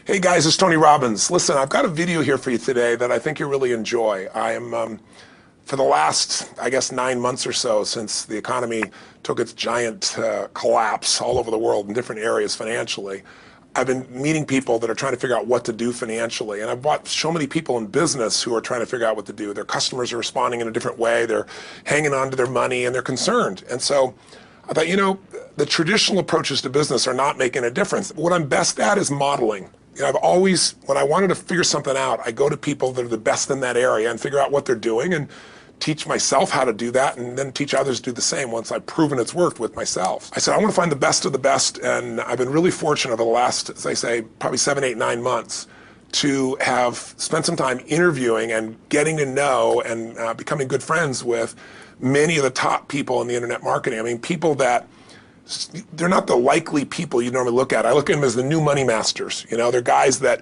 Hey guys, it's Tony Robbins. Listen, I've got a video here for you today that I think you'll really enjoy. I am, for the last, I guess, 9 months or so since the economy took its giant collapse all over the world in different areas financially, I've been meeting people that are trying to figure out what to do financially. And I've brought so many people in business who are trying to figure out what to do. Their customers are responding in a different way. They're hanging on to their money and they're concerned. And so I thought, you know, the traditional approaches to business are not making a difference. What I'm best at is modeling. You know, I've always, when I wanted to figure something out, I go to people that are the best in that area and figure out what they're doing and teach myself how to do that and then teach others to do the same once I've proven it's worked with myself. I said, I want to find the best of the best, and I've been really fortunate over the last, as I say, probably 7, 8, 9 months to have spent some time interviewing and getting to know and becoming good friends with many of the top people in the internet marketing. I mean, people that they're not the likely people you normally look at. I look at them as the new money masters. You know, they're guys that,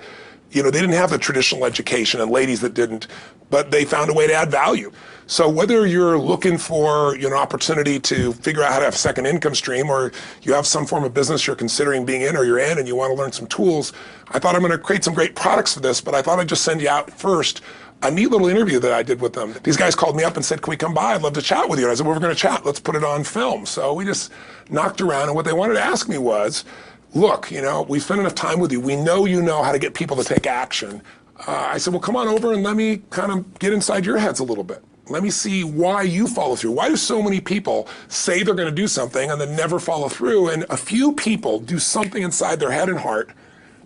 you know, they didn't have the traditional education and ladies that didn't, but they found a way to add value. So whether you're looking for, you know, opportunity to figure out how to have a second income stream, or you have some form of business you're considering being in or you're in and you want to learn some tools, I thought I'm going to create some great products for this, but I thought I'd just send you out first a neat little interview that I did with them. These guys called me up and said, can we come by? I'd love to chat with you. And I said, well, we're going to chat. Let's put it on film. So we just knocked around, and what they wanted to ask me was, look, you know, we've spent enough time with you. We know you know how to get people to take action. I said, well, come on over and let me kind of get inside your heads a little bit. Let me see why you follow through. Why do so many people say they're going to do something and then never follow through? And a few people do something inside their head and heart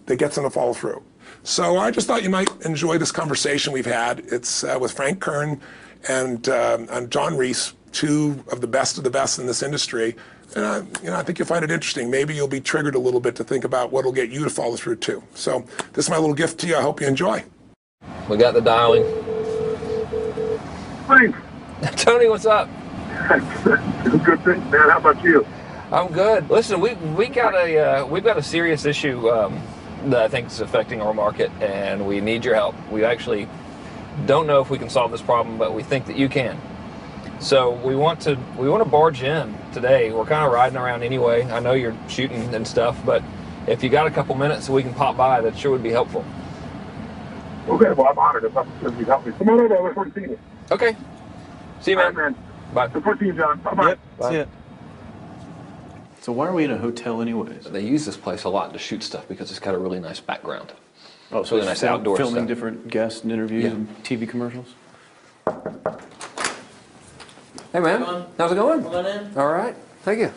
that gets them to follow through. So I just thought you might enjoy this conversation we've had. It's with Frank Kern and John Reese, two of the best in this industry. And you know, I think you'll find it interesting. Maybe you'll be triggered a little bit to think about what will get you to follow through too. So this is my little gift to you. I hope you enjoy. We got the dialing. Frank. Tony, what's up? Good thing, man. How about you? I'm good. Listen, we've got a serious issue that I think is affecting our market, and we need your help. We actually don't know if we can solve this problem, but we think that you can. So we want to barge in today. We're kind of riding around anyway. I know you're shooting and stuff, but if you got a couple minutes so we can pop by, that sure would be helpful. Okay, well, I'm honored if you help me. Come on over. I look forward to seeing you. Okay. See you, man. All right, man. Bye. Look forward to seeing you, John. Bye-bye. Yep, see ya. So why are we in a hotel anyways? They use this place a lot to shoot stuff because it's got a really nice background. Oh, so really nice outdoor filming stuff. different guests and interviews and TV commercials? Hey, man. How's it going? Come on in. All right. Thank you.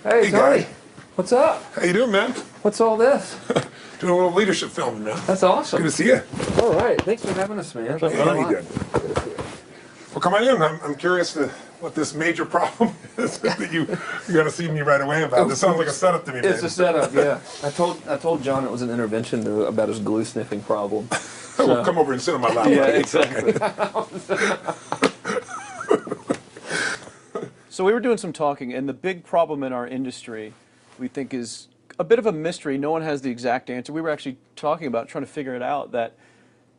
Hey, Hey, Tony. guy. What's up? How you doing, man? What's all this? Doing a little leadership filming, man. That's awesome. Good to see you. All right. Thanks for having us, man. Yeah, you did. Well, come on in. I'm curious to what this major problem is that you're going to see me right away about. This sounds like a setup to me, man. It's a setup, yeah. I told John it was an intervention about his glue sniffing problem. Well, come over and sit on my lap. Yeah, buddy. exactly. So we were doing some talking, and the big problem in our industry, we think, is a bit of a mystery. No one has the exact answer. We were actually talking about trying to figure it out, that,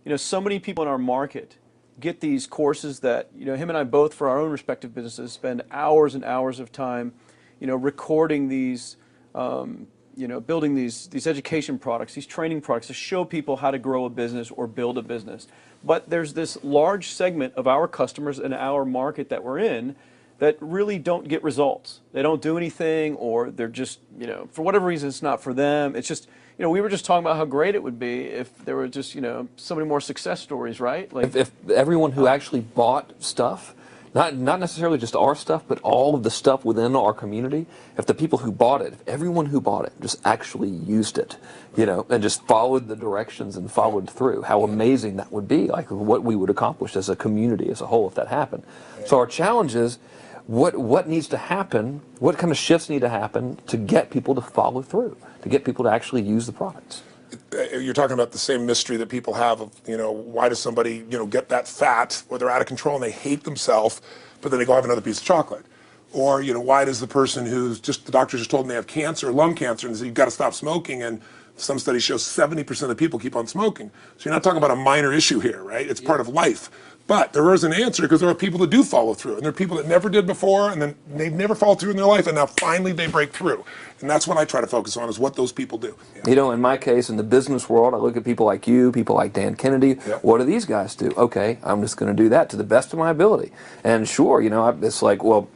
you know, so many people in our market get these courses that, you know, him and I both, for our own respective businesses, spend hours and hours of time, you know, recording these, you know, building these education products, these training products to show people how to grow a business or build a business. But there's this large segment of our customers in our market that we're in that really don't get results. They don't do anything, or they're just, you know, for whatever reason, it's not for them. It's just, you know, we were just talking about how great it would be if there were just, you know, so many more success stories, right? Like If everyone who actually bought stuff, not necessarily just our stuff, but all of the stuff within our community, if the people who bought it, if everyone who bought it just actually used it, you know, and just followed the directions and followed through, how amazing that would be, like what we would accomplish as a community as a whole if that happened. So our challenge is, what needs to happen, what kind of shifts need to happen to get people to follow through, to get people to actually use the products? You're talking about the same mystery that people have of, you know, why does somebody, you know, get that fat where they're out of control and they hate themselves, but then they go have another piece of chocolate? Or, you know, why does the person who's just, the doctors just told them they have cancer, lung cancer, and they say, you've got to stop smoking, and Some studies show 70% of people keep on smoking. So you're not talking about a minor issue here, right? It's part of life. But there is an answer because there are people that do follow through, and there are people that never did before, and then they've never followed through in their life, and now finally they break through. And that's what I try to focus on, is what those people do. Yeah. You know, in my case, in the business world, I look at people like you, people like Dan Kennedy. Yep. What do these guys do? Okay, I'm just going to do that to the best of my ability. And sure, you know, it's like, well,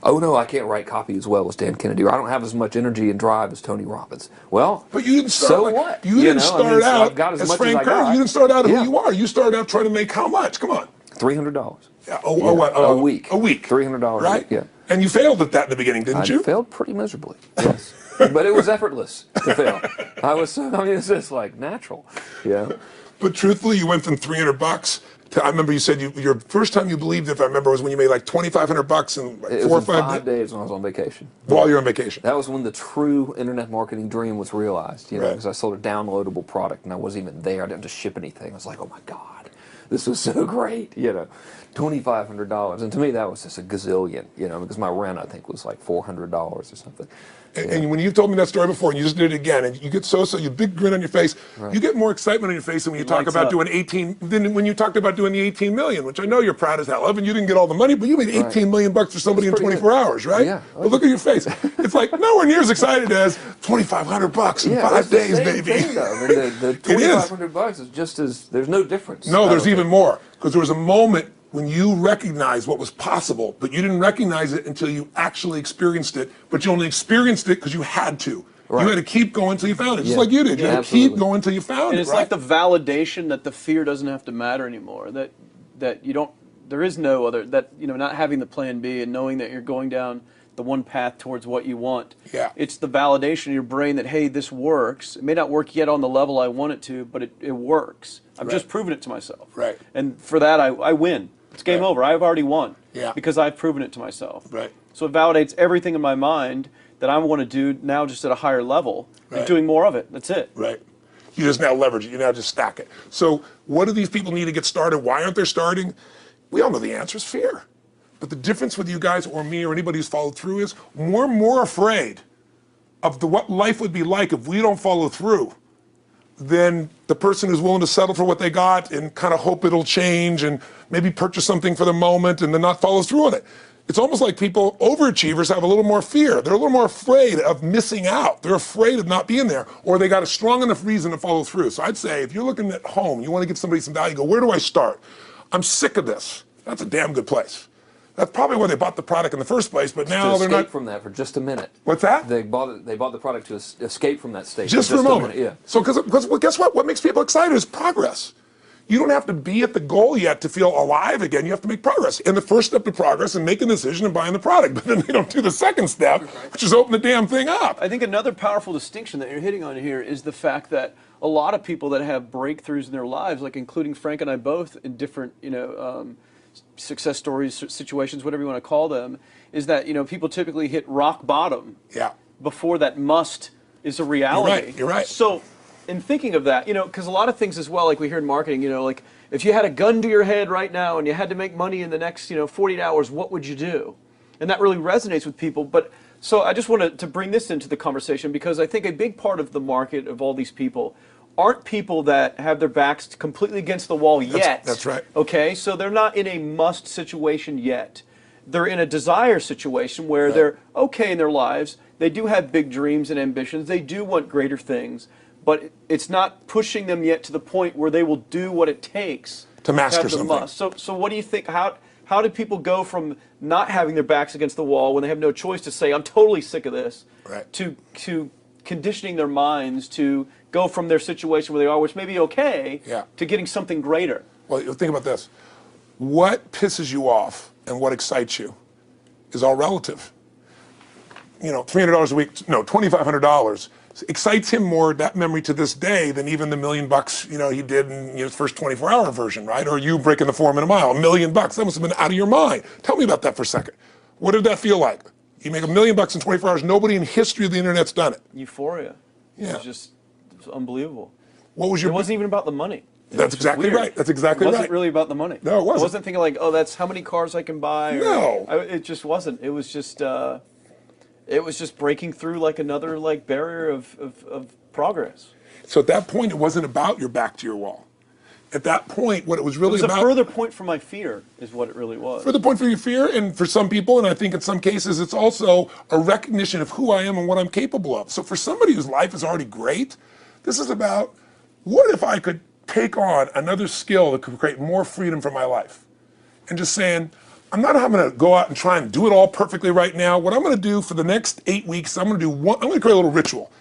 oh no, I can't write copy as well as Dan Kennedy, or I don't have as much energy and drive as Tony Robbins. Well, but you didn't start so like, what? You didn't start so out I've got as much Frank as I Kern. got. You didn't start out Yeah. who you are. You started out trying to make how much? Come on. $300. Yeah, A week. A week. $300 right? a week, yeah. And you failed at that in the beginning, didn't you? I failed pretty miserably, yes. But it was effortless to fail. I mean, it's just like natural, yeah. But truthfully, you went from $300 to, I remember you said your first time you believed, if I remember, was when you made like $2,500 in like It 4 or was 5 5 days when I was on vacation. while you're on vacation. That was when the true internet marketing dream was realized, you know, Right. because I sold a downloadable product and I wasn't even there. I didn't have to ship anything. I was like, oh my God, this was so great, you know, $2,500. And to me, that was just a gazillion, you know, because my rent, I think, was like $400 or something. And when you've told me that story before, and you just did it again, and you get you big grin on your face. Right. You get more excitement on your face than when you talk lights about up. doing 18. Than when you talked about doing the 18 million, which I know you're proud as hell of, and you didn't get all the money, but you made 18 million bucks for somebody in That's pretty 24 good. hours, right? Yeah. But look at your face. It's like nowhere near as excited as $2,500 in 5 it's the days, same baby. thing, though. I mean, the It is. $2,500 is just as, there's no difference. No, I there's don't even think. more, because there was a moment when you recognized what was possible, but you didn't recognize it until you actually experienced it, but you only experienced it because you had to. Right. You had to keep going until you found it, just Yeah. like you did. You Yeah, had to keep absolutely. going until you found And it, it's right? like the validation that the fear doesn't have to matter anymore. That you don't. There is no other. That, you know, not having the plan B and knowing that you're going down the one path towards what you want. Yeah. It's the validation in your brain that, hey, this works. It may not work yet on the level I want it to, but it works. I've just proven it to myself. Right. And for that, I win. It's game Right. over. I've already won. Yeah. Because I've proven it to myself. Right. So it validates everything in my mind that I want to do now, just at a higher level, Right. and doing more of it. That's it. Right. You just now leverage it. You now just stack it. So what do these people need to get started? Why aren't they starting? We all know the answer is fear. But the difference with you guys or me or anybody who's followed through is we're more afraid of what life would be like if we don't follow through than the person who's willing to settle for what they got and kind of hope it'll change and maybe purchase something for the moment and then not follow through on it. It's almost like people, overachievers, have a little more fear. They're a little more afraid of missing out. They're afraid of not being there, or they got a strong enough reason to follow through. So I'd say if you're looking at home, you want to get somebody some value, go, where do I start? I'm sick of this. That's a damn good place. That's probably why they bought the product in the first place, but now To they're escape not. from that for just a minute. What's that? They bought the product to escape from that state. Just for a moment. minute, yeah. So, because well, guess what? What makes people excited is progress. You don't have to be at the goal yet to feel alive again. You have to make progress. And the first step to progress is making a decision and buying the product. But then they don't do the second step, which is open the damn thing up. I think another powerful distinction that you're hitting on here is the fact that a lot of people that have breakthroughs in their lives, like including Frank and I both in different, success stories, situations, whatever you want to call them, is that, people typically hit rock bottom Yeah. before that must is a reality. You're right. So in thinking of that, because a lot of things as well, like we hear in marketing, like if you had a gun to your head right now and you had to make money in the next, 48 hours, what would you do? And that really resonates with people. But so I just wanted to bring this into the conversation because I think a big part of the market of all these people aren't people that have their backs completely against the wall yet. That's right. Okay, so they're not in a must situation yet. They're in a desire situation where they're okay in their lives. They do have big dreams and ambitions. They do want greater things, but it's not pushing them yet to the point where they will do what it takes To master have the something. must. So what do you think? How do people go from not having their backs against the wall when they have no choice to say, I'm totally sick of this, Right. to conditioning their minds to go from their situation where they are, which may be okay, to getting something greater? Well, think about this. What pisses you off and what excites you is all relative. $300 a week, no, $2,500 excites him more, that memory to this day, than even the $1 million, he did in his first 24-hour version, right? Or you breaking the 4 minute mile, $1 million. That must have been out of your mind. Tell me about that for a second. What did that feel like? You make $1 million in 24 hours. Nobody in history of the internet's done it. Euphoria. Yeah. It was unbelievable. What was your? It wasn't even about the money. That's exactly weird. right. That's exactly It wasn't right. really about the money. No, it wasn't. I wasn't thinking like, oh, that's how many cars I can buy. Or, No. It just wasn't. It was just breaking through like another like barrier of progress. So at that point, it wasn't about your back to your wall. At that point, what it was really about... It was a further point for my fear, is what it really was. Further point for your fear, and for some people, and I think in some cases, it's also a recognition of who I am and what I'm capable of. So for somebody whose life is already great, this is about, what if I could take on another skill that could create more freedom for my life? And just saying, I'm not going to go out and try and do it all perfectly right now. What I'm going to do for the next 8 weeks, I'm going to create a little ritual.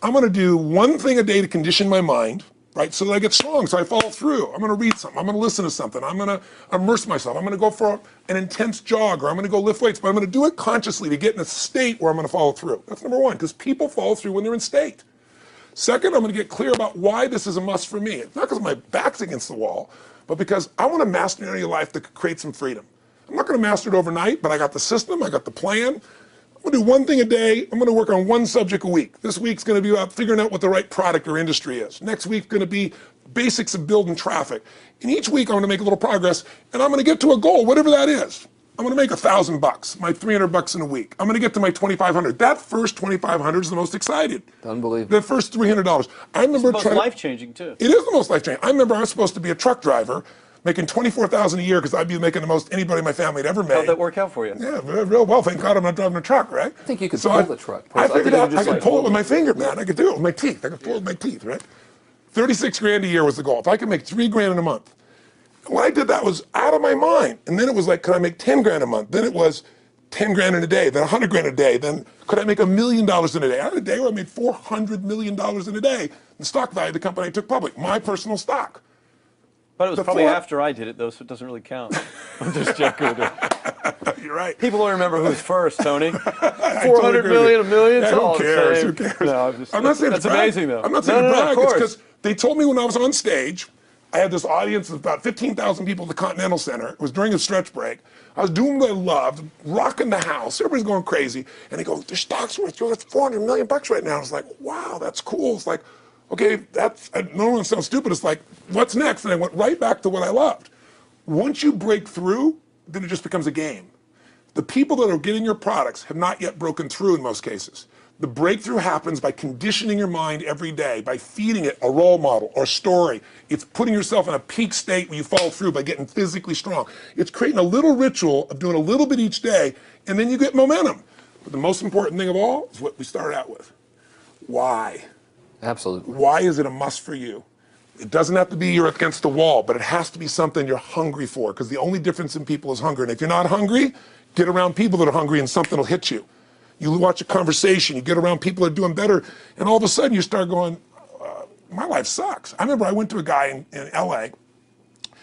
I'm going to do one thing a day to condition my mind, right, so that I get strong, so I follow through. I'm going to read something. I'm going to listen to something. I'm going to immerse myself. I'm going to go for an intense jog, or I'm going to go lift weights, but I'm going to do it consciously to get in a state where I'm going to follow through. That's number one, because people follow through when they're in state. Second, I'm going to get clear about why this is a must for me. It's not because my back's against the wall, but because I want to master an area of life that could create some freedom. I'm not going to master it overnight, but I got the system, I got the plan. I'm going to do one thing a day. I'm going to work on one subject a week. This week's going to be about figuring out what the right product or industry is. Next week's going to be basics of building traffic. And each week I'm going to make a little progress, and I'm going to get to a goal, whatever that is. I'm going to make $1,000, my $300 in a week. I'm going to get to my $2,500. That first $2,500 is the most excited. Unbelievable. The first $300. I remember It's the most life-changing, too. It is the most life-changing. I remember I was supposed to be a truck driver, making $24,000 a year because I'd be making the most anybody in my family had ever made. How'd that work out for you? Yeah, real well. Thank God I'm not driving a truck, right? I think you could pull the truck. I figured out I could pull it with my finger, man. I could do it with my teeth. I could pull it with my teeth, right? 36 grand a year was the goal. If I could make 3 grand in a month. When I did that, was out of my mind. And then it was like, could I make 10 grand a month? Then it was 10 grand in a day, then 100 grand a day. Then could I make $1 million in a day? I had a day where I made $400 million in a day. The stock value of the company I took public, my personal stock. But it was probably after I did it, though, so it doesn't really count. I'm just joking. You're right. People don't remember who's first, Tony. 400 million, $1 million, it's all who cares? the same. Who cares? No, I'm not saying that's to brag. amazing, though. I'm not saying to brag. Of It's course. because they told me when I was on stage, I had this audience of about 15,000 people at the Continental Center. It was during a stretch break. I was doing what I loved, rocking the house. Everybody's going crazy. And they go, "Their stock's worth $400 million right now." I was like, wow, that's cool. It's like, okay, that's, I don't want to sound stupid. It's like, what's next? And I went right back to what I loved. Once you break through, then it just becomes a game. The people that are getting your products have not yet broken through in most cases. The breakthrough happens by conditioning your mind every day, by feeding it a role model or story. It's putting yourself in a peak state where you follow through by getting physically strong. It's creating a little ritual of doing a little bit each day, and then you get momentum. But the most important thing of all is what we started out with. Why? Absolutely. Why is it a must for you? It doesn't have to be you're against the wall, but it has to be something you're hungry for, because the only difference in people is hunger. And if you're not hungry, get around people that are hungry and something will hit you. You watch a conversation, you get around people that are doing better, and all of a sudden you start going, my life sucks. I remember I went to a guy in LA.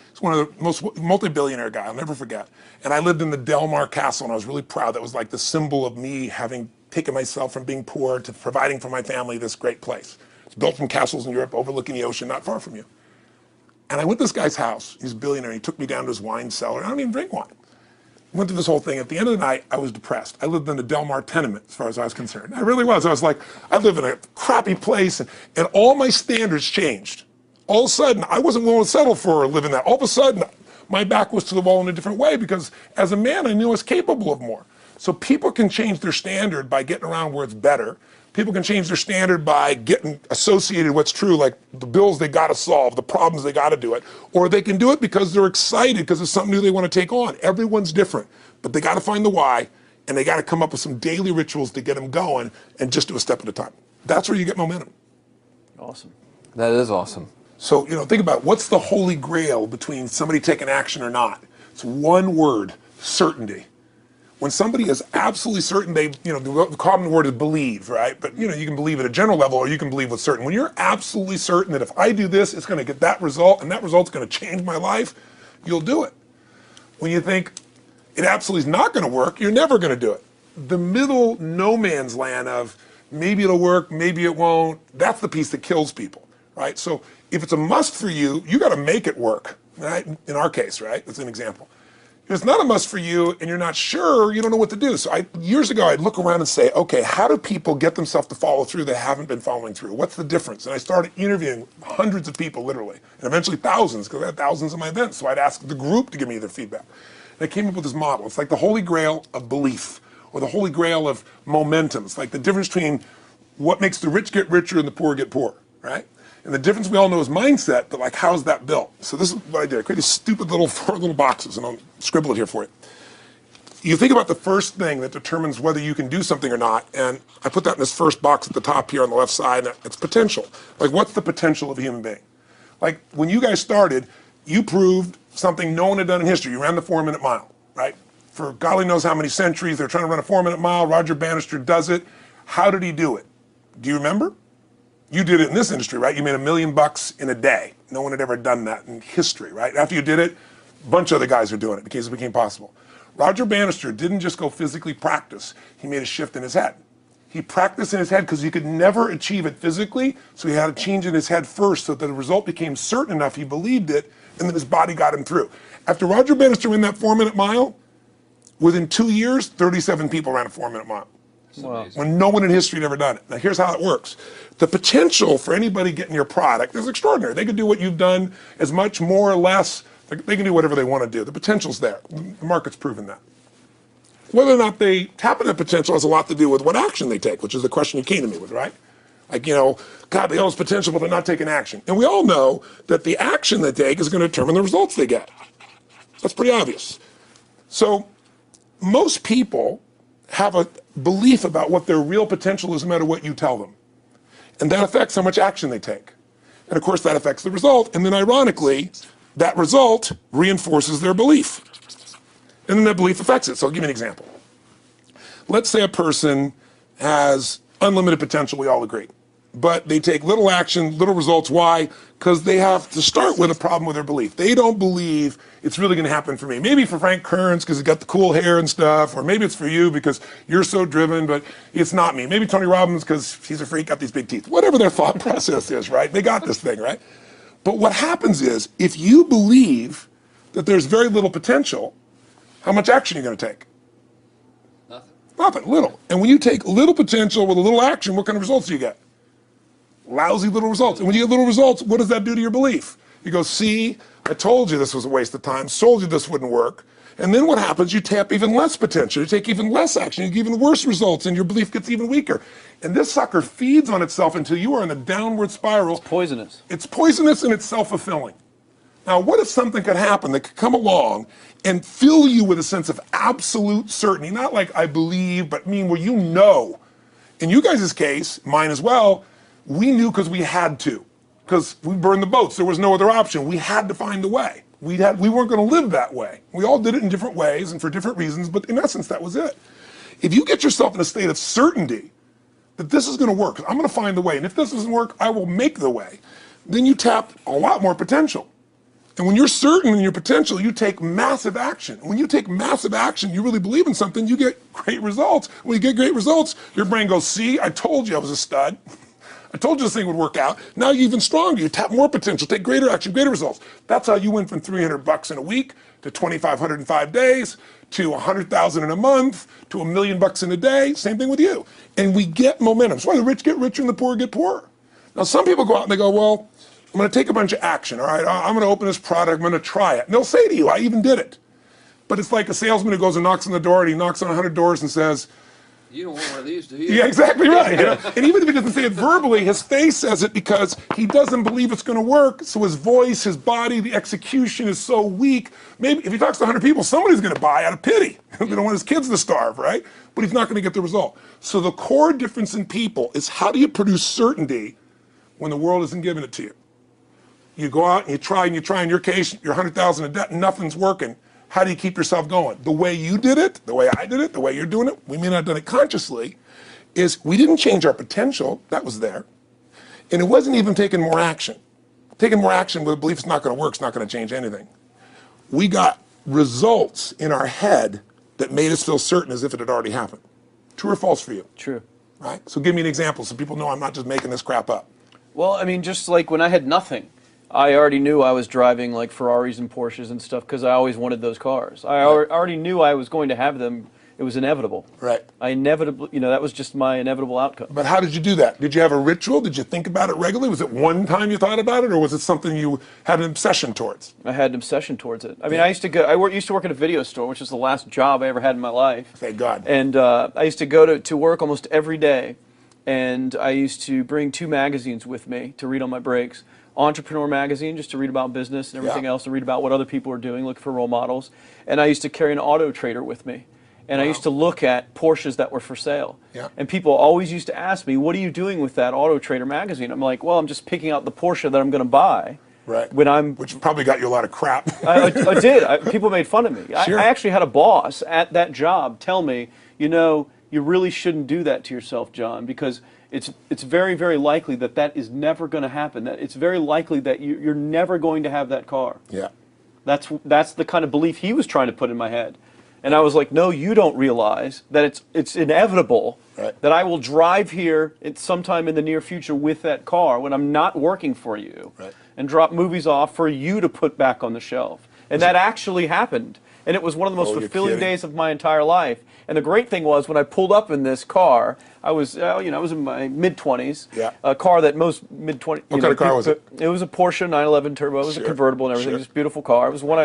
He's one of the most multi-billionaire guy, I'll never forget. And I lived in the Del Mar Castle, and I was really proud. That was like the symbol of me having taken myself from being poor to providing for my family this great place. It's built from castles in Europe overlooking the ocean, not far from you. And I went to this guy's house. He's a billionaire. He took me down to his wine cellar. I don't even drink wine. Went through this whole thing. At the end of the night, I was depressed. I lived in the Del Mar tenement, as far as I was concerned. I really was. I was like, I live in a crappy place, and all my standards changed. All of a sudden, I wasn't willing to settle for living that. All of a sudden, my back was to the wall in a different way, because as a man, I knew I was capable of more. So people can change their standard by getting around where it's better. People can change their standard by getting associated with what's true, like the bills they got to solve, the problems they got to do it. Or they can do it because they're excited because it's something new they want to take on. Everyone's different, but they got to find the why, and they got to come up with some daily rituals to get them going, and just do a step at a time. That's where you get momentum. Awesome. That is awesome. So, think about what's the holy grail between somebody taking action or not. It's one word: certainty. When somebody is absolutely certain, the common word is believe, right? But you can believe at a general level, or you can believe with certain. When you're absolutely certain that if I do this, it's going to get that result, and that result's going to change my life, you'll do it. When you think it absolutely is not going to work, you're never going to do it. The middle no man's land of maybe it'll work, maybe it won't, that's the piece that kills people, right? So if it's a must for you, you got to make it work, right? In our case, right? That's an example. If it's not a must for you and you're not sure, you don't know what to do. So years ago, I'd look around and say, okay, how do people get themselves to follow through that haven't been following through? What's the difference? And I started interviewing hundreds of people, literally, and eventually thousands, because I had thousands of my events. So I'd ask the group to give me their feedback. And I came up with this model. It's like the holy grail of belief, or the holy grail of momentum. It's like the difference between what makes the rich get richer and the poor get poorer, right? And the difference we all know is mindset, but like, how's that built? So this is what I did. I created these stupid little 4 little boxes, and I'll scribble it here for you. You think about the first thing that determines whether you can do something or not, and I put that in this first box at the top here on the left side, and it's potential. Like, what's the potential of a human being? Like, when you guys started, you proved something no one had done in history. You ran the 4-minute mile, right? For golly knows how many centuries, they're trying to run a 4-minute mile. Roger Bannister does it. How did he do it? Do you remember? You did it in this industry, right? You made $1 million in a day. No one had ever done that in history, right? After you did it, a bunch of other guys are doing it because it became possible. Roger Bannister didn't just go physically practice. He made a shift in his head. He practiced in his head because he could never achieve it physically, so he had to change in his head first so that the result became certain enough he believed it, and then his body got him through. After Roger Bannister ran that 4-minute mile, within 2 years, 37 people ran a 4-minute mile. Wow. When no one in history had ever done it. Now here's how it works. The potential for anybody getting your product is extraordinary. They could do what you've done as much, more or less. They can do whatever they want to do. The potential's there. The market's proven that. Whether or not they tap into that potential has a lot to do with what action they take, which is the question you came to me with, right? Like, you know, God, they all have potential, but they're not taking action. And we all know that the action they take is going to determine the results they get. That's pretty obvious. So most people have a belief about what their real potential is no matter what you tell them. And that affects how much action they take. And of course that affects the result. And then ironically, that result reinforces their belief. And then that belief affects it. So I'll give you an example. Let's say a person has unlimited potential, we all agree. But they take little action, little results. Why? Because they have to start with a problem with their belief. They don't believe it's really going to happen for me. Maybe for Frank Kern's because he's got the cool hair and stuff, or maybe it's for you because you're so driven, but it's not me. Maybe Tony Robbins because he's a freak, got these big teeth. Whatever their thought process is, right? They got this thing, right? But what happens is, if you believe that there's very little potential, how much action are you going to take? Nothing, little. And when you take little potential with a little action, what kind of results do you get? Lousy little results. And when you get little results, what does that do to your belief? You go, see, I told you this was a waste of time, told you this wouldn't work. And then what happens? You tap even less potential, you take even less action, you get even worse results, and your belief gets even weaker. And this sucker feeds on itself until you are in the downward spiral. It's poisonous. It's poisonous and it's self-fulfilling. Now, what if something could happen that could come along and fill you with a sense of absolute certainty? Not like I believe, but mean where you know. In you guys' case, mine as well, we knew because we had to. Because we burned the boats. There was no other option. We had to find a way. We weren't going to live that way. We all did it in different ways and for different reasons, but in essence, that was it. If you get yourself in a state of certainty that this is going to work, I'm going to find the way, and if this doesn't work, I will make the way, then you tap a lot more potential. And when you're certain in your potential, you take massive action. When you take massive action, you really believe in something, you get great results. When you get great results, your brain goes, see, I told you I was a stud. I told you this thing would work out. Now you're even stronger. You tap more potential, take greater action, greater results. That's how you went from $300 in a week to $2,500 in 5 days to $100,000 in a month to $1 million in a day. Same thing with you. And we get momentum. That's why the rich get richer and the poor get poorer. Now some people go out and they go, well, I'm going to take a bunch of action. All right, I'm going to open this product. I'm going to try it. And they'll say to you, I even did it. But it's like a salesman who goes and knocks on the door, and he knocks on 100 doors and says, you don't want one of these, do you? yeah, exactly right. You know? And even if he doesn't say it verbally, his face says it because he doesn't believe it's going to work. So his voice, his body, the execution is so weak. Maybe if he talks to 100 people, somebody's going to buy out of pity. They don't want his kids to starve, right? But he's not going to get the result. So the core difference in people is how do you produce certainty when the world isn't giving it to you? You go out and you try. In your case, you're 100,000 in debt and nothing's working. How do you keep yourself going? The way you did it, the way I did it, the way you're doing it, we may not have done it consciously, is we didn't change our potential. That was there. And it wasn't even taking more action. Taking more action with a belief it's not going to work, it's not going to change anything. We got results in our head that made us feel certain as if it had already happened. True or false for you? True. Right? So give me an example so people know I'm not just making this crap up. Well, I mean, just like when I had nothing, I already knew I was driving like Ferraris and Porsches and stuff because I always wanted those cars. I already knew I was going to have them. It was inevitable. Right. I inevitably, that was just my inevitable outcome. But how did you do that? Did you have a ritual? Did you think about it regularly? Was it one time you thought about it, or was it something you had an obsession towards? I had an obsession towards it. I mean, I used to work at a video store, which is the last job I ever had in my life. Thank God. And I used to go to work almost every day. and I used to bring 2 magazines with me to read on my breaks. Entrepreneur magazine, just to read about business and everything else, to read about what other people are doing, look for role models. And I used to carry an Auto Trader with me. And I used to look at Porsches that were for sale. Yeah. And people always used to ask me, what are you doing with that Auto Trader magazine? I'm like, well, I'm just picking out the Porsche that I'm going to buy. Right. Which probably got you a lot of crap. I did. People made fun of me. Sure. I actually had a boss at that job tell me, you really shouldn't do that to yourself, John, because it's very, very likely that is never going to happen. That it's very likely that you're never going to have that car. Yeah. That's the kind of belief he was trying to put in my head. And I was like, no, you don't realize that it's inevitable that I will drive here sometime in the near future with that car when I'm not working for you and drop movies off for you to put back on the shelf. And that actually happened. And it was one of the most fulfilling days of my entire life. And the great thing was when I pulled up in this car, I was in my mid-20s. Yeah. A car that most mid-20s. What kind of car was it? It was a Porsche 911 Turbo. It was a convertible and everything. Sure. It was a beautiful car. It was one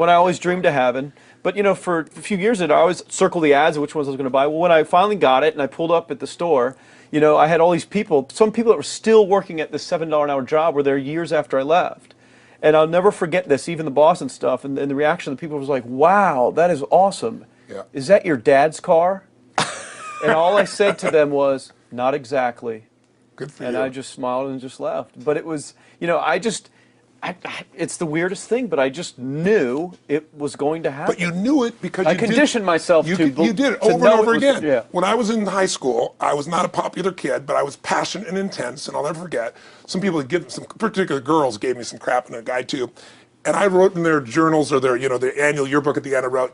I always dreamed of having. But for a few years, I always circled the ads of which ones I was going to buy. Well, when I finally got it and I pulled up at the store, I had all these people. Some people that were still working at this $7 an hour job were there years after I left. And I'll never forget this, even the boss and stuff, and the reaction of the people was like, wow, that is awesome. Yeah. Is that your dad's car? And all I said to them was, not exactly. Good for and you. I just smiled and just left. But it was, it's the weirdest thing, but I just knew it was going to happen. But you knew it because I conditioned myself you to did it to over and know over it was- again. yeah. When I was in high school, I was not a popular kid, but I was passionate and intense, and I'll never forget. Some particular girls gave me some crap, and a guy too. And I wrote in their journals or their annual yearbook at the end, I wrote,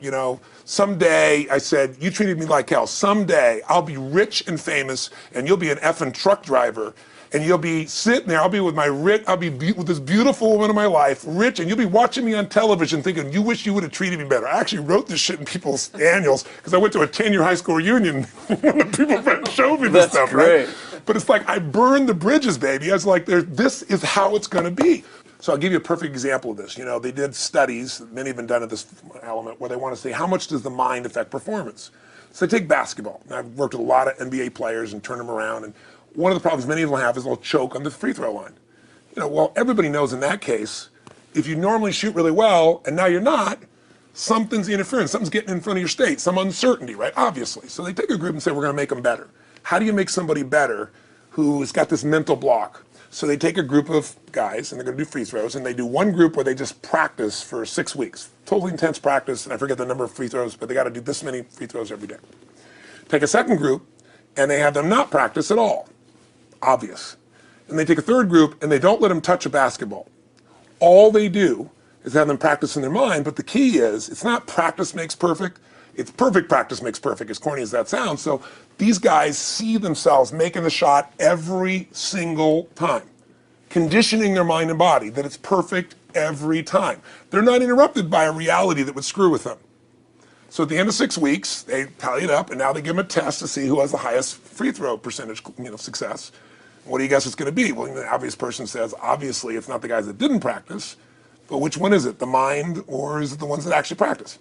someday, I said, you treated me like hell. Someday I'll be rich and famous, and you'll be an effing truck driver. And you'll be sitting there, I'll be with with this beautiful woman of my life, rich, and you'll be watching me on television thinking, you wish you would have treated me better. I actually wrote this shit in people's annuals because I went to a 10-year high school reunion. One of the people friends showed me this stuff, great. right? But it's like, I burned the bridges, baby. I was like, this is how it's going to be. So I'll give you a perfect example of this. They did studies, many have been done at this element, where they want to say, how much does the mind affect performance? So they take basketball. And I've worked with a lot of NBA players and turned them around, and one of the problems many of them have is they'll choke on the free throw line. Well, everybody knows in that case, if you normally shoot really well and now you're not, something's interfering, something's getting in front of your state, some uncertainty, right? Obviously. So they take a group and say, we're going to make them better. How do you make somebody better who's got this mental block? So they take a group of guys and they're going to do free throws, and they do one group where they just practice for 6 weeks. Totally intense practice, and I forget the number of free throws, but they got to do this many free throws every day. Take a second group, and they have them not practice at all. Obvious. And they take a third group and they don't let them touch a basketball. All they do is have them practice in their mind, but the key is it's not practice makes perfect, it's perfect practice makes perfect, as corny as that sounds. So these guys see themselves making the shot every single time, conditioning their mind and body that it's perfect every time. They're not interrupted by a reality that would screw with them. So at the end of 6 weeks, they tally it up, and now they give them a test to see who has the highest free throw percentage, success. What do you guess it's going to be? Well, the obvious person says, obviously, it's not the guys that didn't practice, but which one is it, the mind, or is it the ones that actually practice?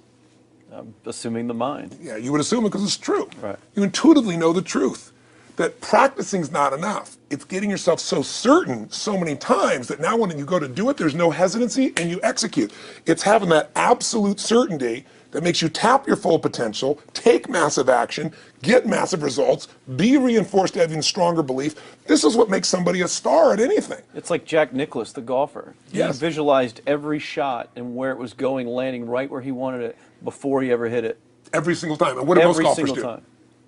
I'm assuming the mind. Yeah, you would assume it because it's true. Right. You intuitively know the truth, that practicing's not enough. It's getting yourself so certain so many times that now when you go to do it, there's no hesitancy, and you execute. It's having that absolute certainty that makes you tap your full potential, take massive action, get massive results, be reinforced having stronger belief. This is what makes somebody a star at anything. It's like Jack Nicklaus, the golfer. Yes. He visualized every shot and where it was going, landing right where he wanted it before he ever hit it. Every single time. And what do most Every golfers single do? time.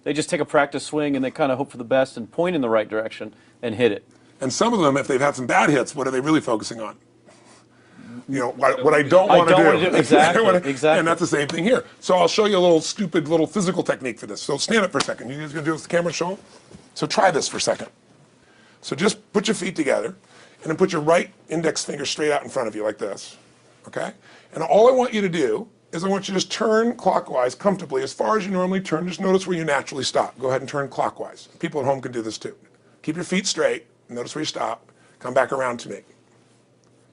They just take a practice swing and they kind of hope for the best and point in the right direction and hit it. And some of them, if they've had some bad hits, what are they really focusing on? What I don't want to do. Exactly, exactly. And that's the same thing here. So I'll show you a little stupid little physical technique for this. So stand up for a second. You guys going to do this with the camera show 'em? So try this for a second. So just put your feet together and then put your right index finger straight out in front of you like this. Okay? And all I want you to do is I want you to just turn clockwise comfortably as far as you normally turn. Just notice where you naturally stop. Go ahead and turn clockwise. People at home can do this too. Keep your feet straight. Notice where you stop. Come back around to me.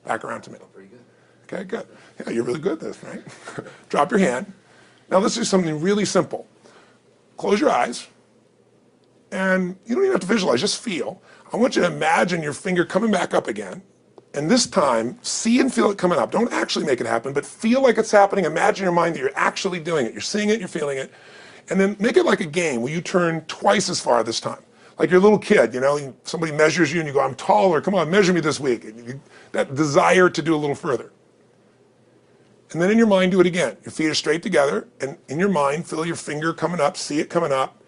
Back around to me. Pretty good. Okay, good. Yeah, you're really good at this, right? Drop your hand. Now let's do something really simple. Close your eyes And you don't even have to visualize, just feel. I want you to imagine your finger coming back up again. And this time, see and feel it coming up. Don't actually make it happen, but feel like it's happening. Imagine in your mind that you're actually doing it. You're seeing it, you're feeling it. And then make it like a game where you turn twice as far this time. Like you're a little kid, you know, somebody measures you and you go, I'm taller, come on, measure me this week. And that desire to do a little further. And then in your mind, do it again. Your feet are straight together, and in your mind, feel your finger coming up, see it coming up,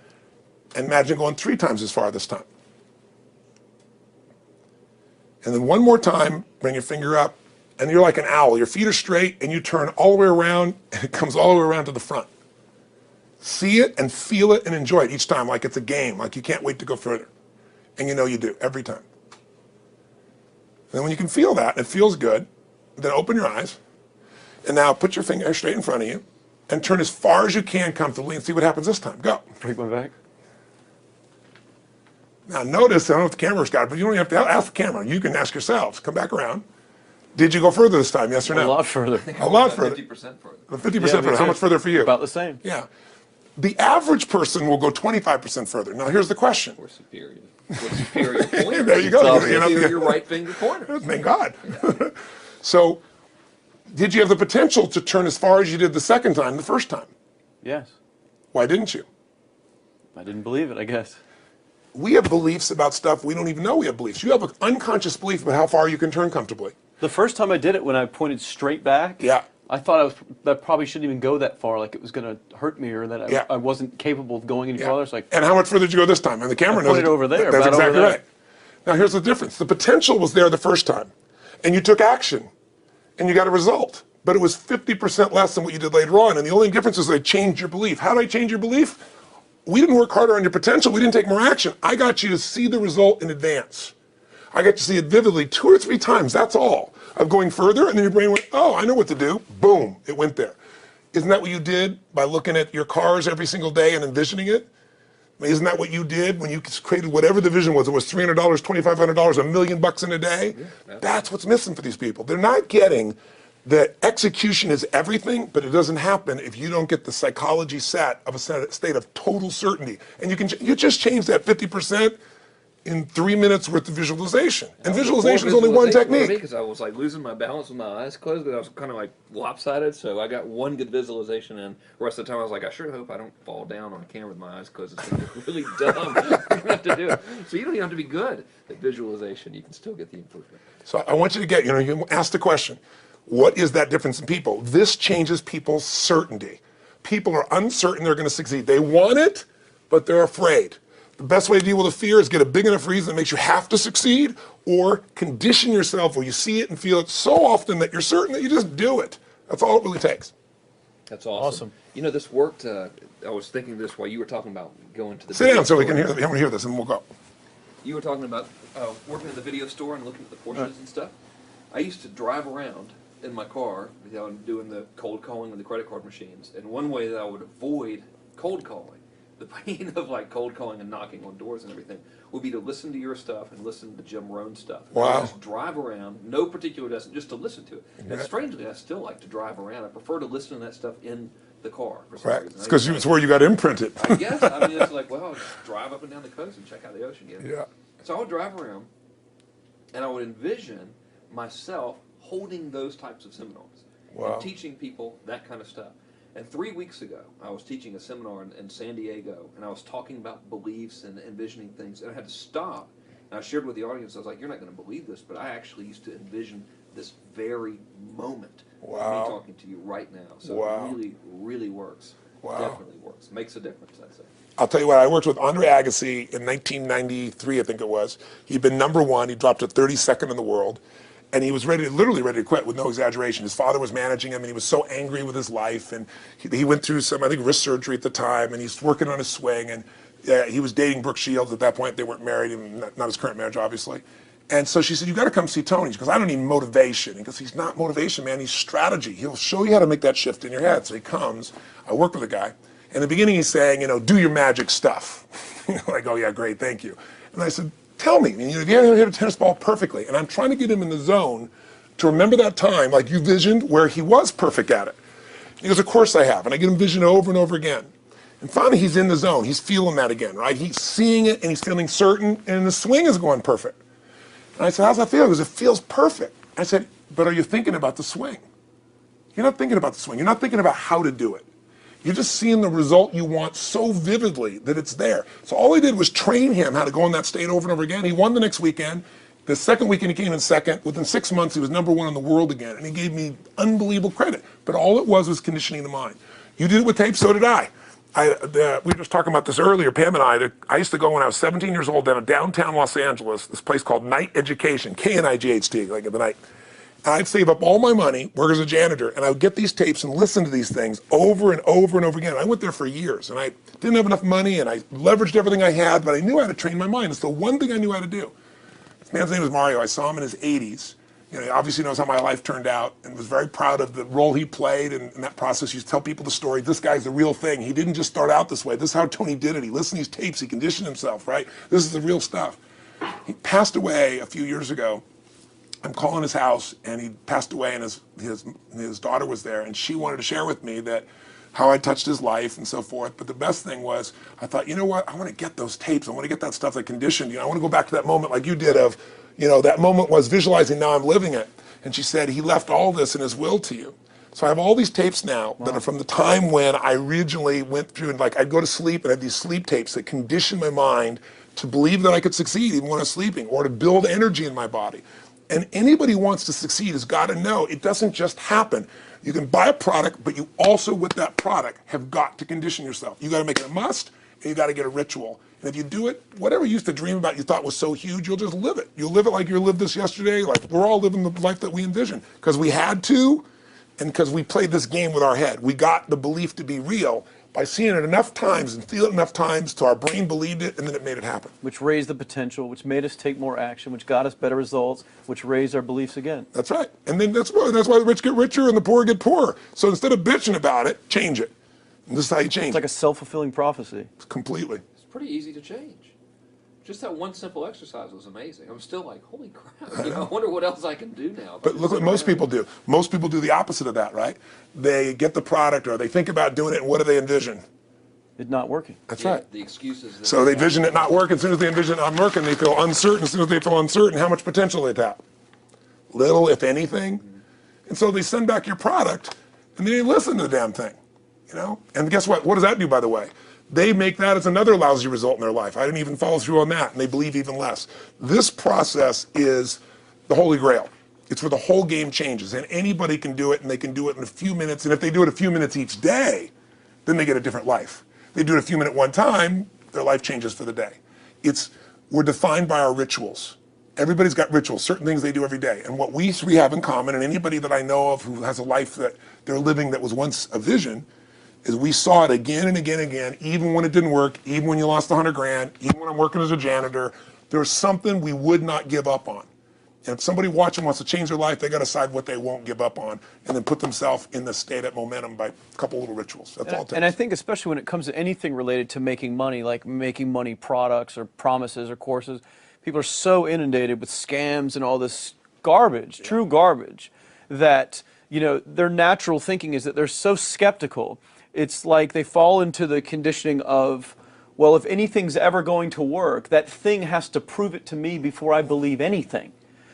and imagine going 3 times as far this time. And then one more time, bring your finger up, and you're like an owl. Your feet are straight, and you turn all the way around, and it comes all the way around to the front. See it and feel it and enjoy it each time, like it's a game, like you can't wait to go further. And you know you do, every time. And then when you can feel that, and it feels good, then open your eyes, and now put your finger straight in front of you, and turn as far as you can comfortably, and see what happens this time. Go. Break my back. Now notice, I don't know if the camera's got it, but you don't even have to ask the camera. You can ask yourselves. Come back around. Did you go further this time, yes or no? A lot further. A lot further. 50% further. 50% Yeah, further. How much further for you? About the same. Yeah. The average person will go 25% further. Now here's the question. Or superior. Or superior pointer. There you go. It's superior right finger pointer. Thank God. So, did you have the potential to turn as far as you did the second time, the first time? Yes. Why didn't you? I didn't believe it, I guess. We have beliefs about stuff we don't even know we have beliefs. You have an unconscious belief about how far you can turn comfortably. The first time I did it, when I pointed straight back, Yeah. I thought that probably shouldn't even go that far, like it was going to hurt me, or that Yeah. I wasn't capable of going any Yeah. farther. It's like, And how much further did you go this time? And the camera knows pointed over there, That's about over exactly there. right. Now here's the difference. The potential was there the first time, and you took action, and you got a result. But it was 50% less than what you did later on, and the only difference is they changed your belief. How did I change your belief? We didn't work harder on your potential. We didn't take more action. I got you to see the result in advance. I got you to see it vividly 2 or 3 times. That's all. Of going further, and then your brain went, oh, I know what to do. Boom, it went there. Isn't that what you did by looking at your cars every single day and envisioning it? I mean, isn't that what you did when you created whatever the vision was? It was $300, $2,500, $1 million in a day? Yeah, that's what's missing for these people. They're not getting that execution is everything, but it doesn't happen if you don't get the psychology set of a state of total certainty. And you just change that 50% in 3 minutes worth of visualization. And visualization is only one technique. Because I was like losing my balance with my eyes closed, because I was kind of like lopsided. So I got one good visualization in. The rest of the time I was like, I sure hope I don't fall down on camera with my eyes closed. It's going to look really dumb. I don't have to do it. So you don't even have to be good at visualization. You can still get the improvement. So I want you to get, you ask the question, what is that difference in people? This changes people's certainty. People are uncertain they're going to succeed. They want it, but they're afraid. The best way to deal with a fear is get a big enough reason that makes you have to succeed, or condition yourself where you see it and feel it so often that you're certain that you just do it. That's all it really takes. That's awesome. You know, this worked. I was thinking this while you were talking about going to the Sit down so we can hear, hear this, and we'll go. You were talking about working in the video store and looking at the Porsches and stuff. I used to drive around in my car, doing the cold calling with the credit card machines. And one way that I would avoid cold calling, the pain of like cold calling and knocking on doors and everything, would be to listen to your stuff and listen to Jim Rohn's stuff. And wow. Just drive around, no particular destination, just to listen to it. And strangely, I still like to drive around. I prefer to listen to that stuff in the car for some reason. It's because it's where you got imprinted. I guess. I mean, it's like, well, I'll just drive up and down the coast and check out the ocean. Yeah. So I would drive around, and I would envision myself holding those types of seminars and teaching people that kind of stuff. And 3 weeks ago, I was teaching a seminar in San Diego, and I was talking about beliefs and envisioning things, and I had to stop. And I shared with the audience, I was like, you're not going to believe this, but I actually used to envision this very moment of me talking to you right now. So it really, really works. Definitely works. Makes a difference, I'd say. I'll tell you what, I worked with Andre Agassi in 1993, I think it was. He'd been #1. He dropped to 32nd in the world. And he was literally ready to quit with no exaggeration. His father was managing him, and he was so angry with his life. And he went through some, I think, wrist surgery at the time, and he's working on his swing. And he was dating Brooke Shields at that point. They weren't married, and not his current marriage, obviously. And so she said, you got to come see Tony. She goes, I don't need motivation. He goes, he's not motivation, man. He's strategy. He'll show you how to make that shift in your head. So he comes. I work with the guy. In the beginning, he's saying, do your magic stuff. Like, oh, yeah, great, thank you. And I said, tell me, if you ever hit a tennis ball perfectly, and I'm trying to get him in the zone to remember that time, like you visioned, where he was perfect at it. He goes, of course I have. And I get him vision over and over again. And finally, he's in the zone. He's feeling that again, right? He's seeing it, and he's feeling certain, and the swing is going perfect. And I said, how's that feel? He goes, it feels perfect. I said, but are you thinking about the swing? You're not thinking about the swing. You're not thinking about how to do it. You're just seeing the result you want so vividly that it's there. So all I did was train him how to go in that state over and over again. He won the next weekend. The second weekend he came in second. Within 6 months, he was #1 in the world again. And he gave me unbelievable credit. But all it was conditioning the mind. You did it with tape, so did I. We were just talking about this earlier, Pam and I used to go when I was 17 years old down to downtown Los Angeles, this place called Night Education, K-N-I-G-H-T, like in the night. And I'd save up all my money, work as a janitor, and I would get these tapes and listen to these things over and over and over again. I went there for years, and I didn't have enough money, and I leveraged everything I had, but I knew how to train my mind. It's the one thing I knew how to do. This man's name was Mario. I saw him in his 80s. You know, he obviously knows how my life turned out and was very proud of the role he played in that process. He used to tell people the story. This guy's the real thing. He didn't just start out this way. This is how Tony did it. He listened to these tapes. He conditioned himself, right? This is the real stuff. He passed away a few years ago. I'm calling his house, and he passed away, and his daughter was there, and she wanted to share with me that how I touched his life and so forth. But the best thing was, I thought, you know what? I want to get those tapes. I want to get that stuff that conditioned. You know, I want to go back to that moment like you did of, you know, that moment was visualizing, now I'm living it. And she said, he left all this in his will to you. So I have all these tapes now that are from the time when I originally went through, and like I'd go to sleep and I had these sleep tapes that conditioned my mind to believe that I could succeed even when I was sleeping, or to build energy in my body. And anybody who wants to succeed has got to know it doesn't just happen. You can buy a product, but you also, with that product, have got to condition yourself. You got to make it a must, and you got to get a ritual. And if you do it, whatever you used to dream about you thought was so huge, you'll just live it. You'll live it like you lived this yesterday. Like we're all living the life that we envision because we had to, and because we played this game with our head. We got the belief to be real by seeing it enough times and feel it enough times till our brain believed it, and then it made it happen. Which raised the potential, which made us take more action, which got us better results, which raised our beliefs again. That's right. And then that's why the rich get richer and the poor get poorer. So instead of bitching about it, change it. And this is how you change it. It's like a self-fulfilling prophecy. Completely. It's pretty easy to change. Just that one simple exercise was amazing. I'm still like, holy crap, you know, I wonder what else I can do now. But look what most people do. Most people do the opposite of that, right? They get the product or they think about doing it, and what do they envision? It not working. That's Yeah, right. the excuses. That So they envision it not working. As soon as they envision it not working, they feel uncertain. As soon as they feel uncertain, how much potential they tap? Little, if anything. And so they send back your product, and they listen to the damn thing, you know? And guess what? What does that do, by the way? They make that as another lousy result in their life. I didn't even follow through on that, and they believe even less. This process is the Holy Grail. It's where the whole game changes, and anybody can do it, and they can do it in a few minutes. And if they do it a few minutes each day, then they get a different life. They do it a few minutes one time, their life changes for the day. We're defined by our rituals. Everybody's got rituals, certain things they do every day. And what we three have in common, and anybody that I know of who has a life that they're living that was once a vision, is we saw it again and again and again, even when it didn't work, even when you lost 100 grand, even when I'm working as a janitor, there's something we would not give up on. And if somebody watching wants to change their life, they got to decide what they won't give up on, and then put themselves in the state of momentum by a couple little rituals. That's all it takes. And I think especially when it comes to anything related to making money, like making money products or promises or courses, people are so inundated with scams and all this garbage, true garbage, that, you know, their natural thinking is that they're so skeptical. It's like they fall into the conditioning of, well, if anything's ever going to work, that thing has to prove it to me before I believe anything.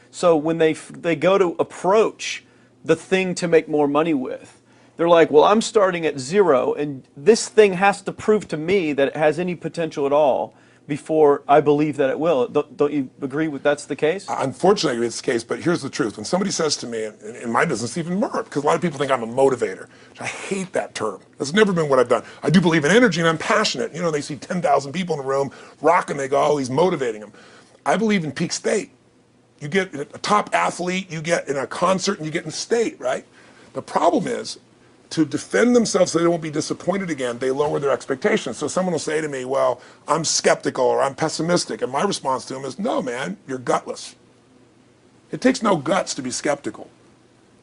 So when they go to approach the thing to make more money with, they're like, well, I'm starting at zero, and this thing has to prove to me that it has any potential at all before I believe that it will. Don't you agree with that's the case? Unfortunately, I agree it's the case, but here's the truth. When somebody says to me, in my business even more, because a lot of people think I'm a motivator. I hate that term. That's never been what I've done. I do believe in energy, and I'm passionate. You know, they see 10,000 people in a room rocking, they go, oh, he's motivating them. I believe in peak state. You get a top athlete, you get in a concert, and you get in state, right? The problem is, to defend themselves so they won't be disappointed again, they lower their expectations. So someone will say to me, well, I'm skeptical or I'm pessimistic. And my response to them is, no, man, you're gutless. It takes no guts to be skeptical.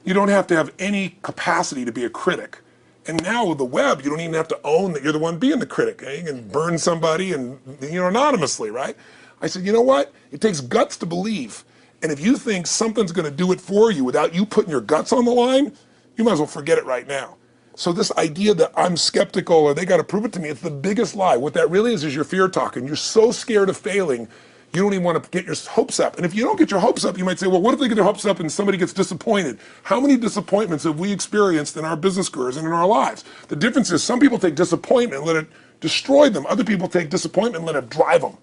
You don't have to have any capacity to be a critic. And now with the web, you don't even have to own that you're the one being the critic. You can burn somebody and, you know, anonymously, right? I said, you know what? It takes guts to believe. And if you think something's going to do it for you without you putting your guts on the line, you might as well forget it right now. So this idea that I'm skeptical or they got to prove it to me, it's the biggest lie. What that really is your fear talking. You're so scared of failing, you don't even want to get your hopes up. And if you don't get your hopes up, you might say, well, what if they get their hopes up and somebody gets disappointed? How many disappointments have we experienced in our business careers and in our lives? The difference is some people take disappointment and let it destroy them. Other people take disappointment and let it drive them.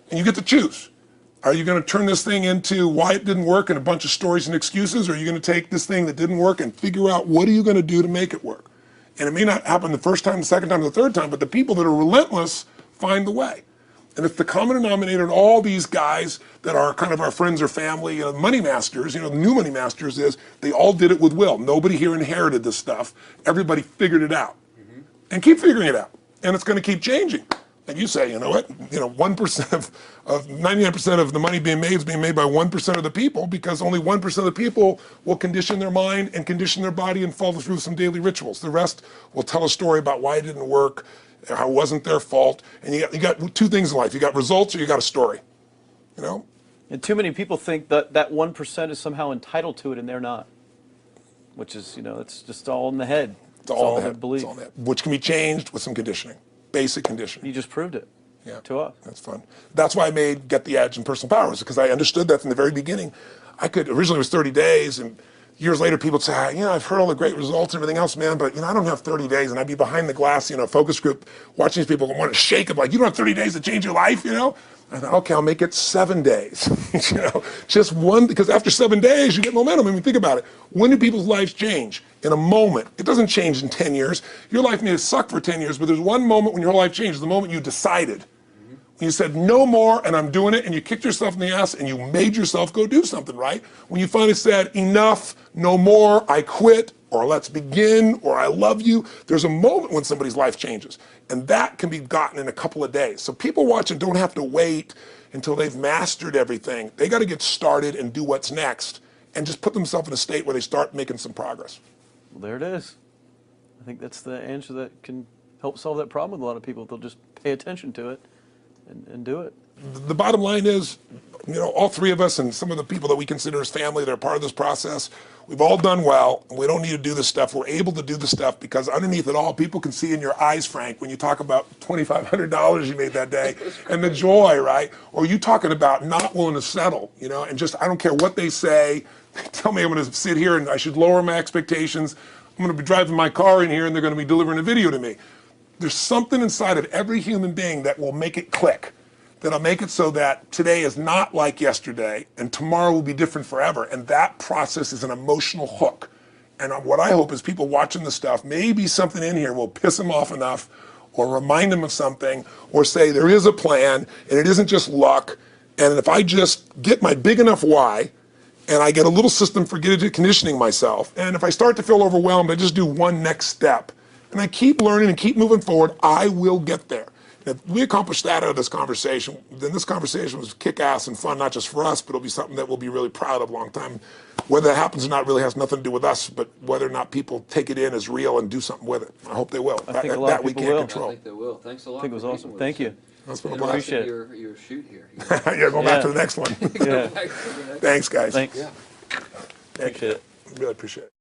And you get to choose. Are you going to turn this thing into why it didn't work and a bunch of stories and excuses? Or are you going to take this thing that didn't work and figure out what are you going to do to make it work? And it may not happen the first time, the second time, the third time, but the people that are relentless find the way. And it's the common denominator in all these guys that are kind of our friends or family, money masters, the new money masters is they all did it with will. Nobody here inherited this stuff. Everybody figured it out and keep figuring it out. And it's going to keep changing. And you say, you know what, 1% of 99% of the money being made is being made by 1% of the people because only 1% of the people will condition their mind and condition their body and follow through some daily rituals. The rest will tell a story about why it didn't work, how it wasn't their fault. And you got two things in life. You got results or you got a story, And too many people think that that 1% is somehow entitled to it and they're not, which is, it's just all in the head. It's all in the their head. belief. It's all in the head, which can be changed with some conditioning. Basic conditioning. You just proved it to us. That's fun. That's why I made Get the Edge and Personal Powers, because I understood that from the very beginning. Originally it was 30 days, and years later people would say, I've heard all the great results and everything else, man, but I don't have 30 days, and I'd be behind the glass, focus group, watching these people want to shake them, like, you don't have 30 days to change your life, I thought, okay, I'll make it 7 days, just one, because after 7 days, you get momentum. I mean, think about it. When do people's lives change? In a moment. It doesn't change in 10 years. Your life may have sucked for 10 years, but there's one moment when your whole life changes, the moment you decided. When you said, no more, and I'm doing it, and you kicked yourself in the ass, and you made yourself go do something, right? When you finally said, enough, no more, I quit, or let's begin, or I love you, there's a moment when somebody's life changes. And that can be gotten in a couple of days. So people watching don't have to wait until they've mastered everything. They got to get started and do what's next, and just put themselves in a state where they start making some progress. Well, there it is. I think that's the answer that can help solve that problem with a lot of people. They'll just pay attention to it and do it. The bottom line is, all three of us and some of the people that we consider as family that are part of this process, we've all done well, and we don't need to do this stuff. We're able to do this stuff because underneath it all, people can see in your eyes, Frank, when you talk about $2,500 you made that day and the joy, right? Or you talking about not willing to settle, and just, I don't care what they say. They tell me I'm going to sit here and I should lower my expectations. I'm going to be driving my car in here and they're going to be delivering a video to me. There's something inside of every human being that will make it click, that'll make it so that today is not like yesterday and tomorrow will be different forever. And that process is an emotional hook. And what I hope is people watching this stuff, maybe something in here will piss them off enough or remind them of something or say there is a plan and it isn't just luck. And if I just get my big enough why, and I get a little system for conditioning myself, and if I start to feel overwhelmed, I just do one next step. And I keep learning and keep moving forward, I will get there. And if we accomplish that out of this conversation, then this conversation was kick-ass and fun, not just for us, but it'll be something that we'll be really proud of a long time. Whether that happens or not really has nothing to do with us, but whether or not people take it in as real and do something with it. I hope they will. I think a lot of people will. I think they will. Thanks a lot. I think it was awesome. Thank you. That's been a I blast. appreciate it. Your shoot here. Yeah, going back to the next one. Yeah. Thanks, guys. Thanks. Yeah. Thank you. Appreciate it. Really appreciate it.